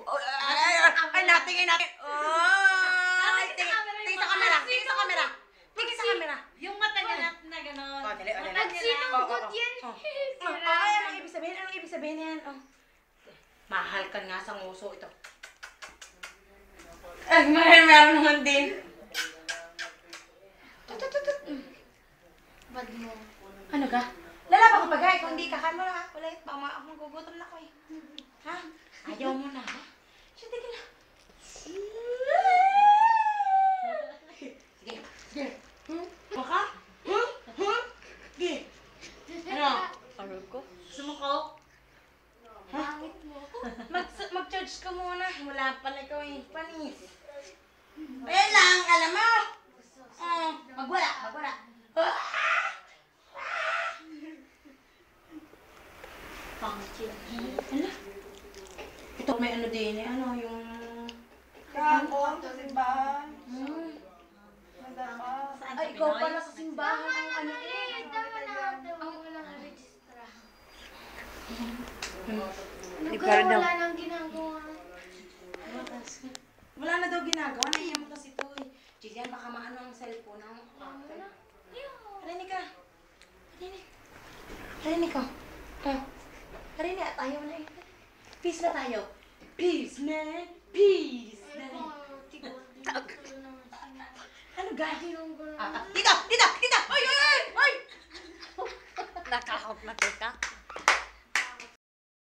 Ay, natingin natin. Oh! Tingin sa camera. Tingin sa camera. Tingin sa camera. Yung mata niya na gano'n. Oh, dali. Nagsinunggot yan. Ay, anong ibig sabihin? Anong ibig sabihin yan? Oh. Mahal ka nga sa nguso ito. Ay, meron naman din. Bad mo. Ano ka? Lalaban ko bagay. Kung hindi ka, kan mo na ha. Ulit, baka magugutom na ko eh. Ha? Ayaw mo na ha? Siya, tigil na. Sige. Baka? Sige. Ano? Arol ko? Sumuko? Pangit mo. Mag-charge ka muna. Wala pala ikaw eh. Panis. Ayan lang, alam mo. Magwala. Pangit yun. Ano? Ito may ano din eh. Ano yung... Kahapon sa simbahan. Ay, ikaw pala sa simbahan ang ano eh. Tama na. Walang registra. Ano Di kaya pa daw. wala nang ginagawa? Wala na daw ginagawa. Naiyan mo kasi ito eh. Jillian, baka maano ang cellphone ng... Harinig ka. Harinig ka. Harinig at ayaw na eh. Peace na tayo. Peace, man. Peace. Ano ga? Tita! Ay! Nakahop na kita.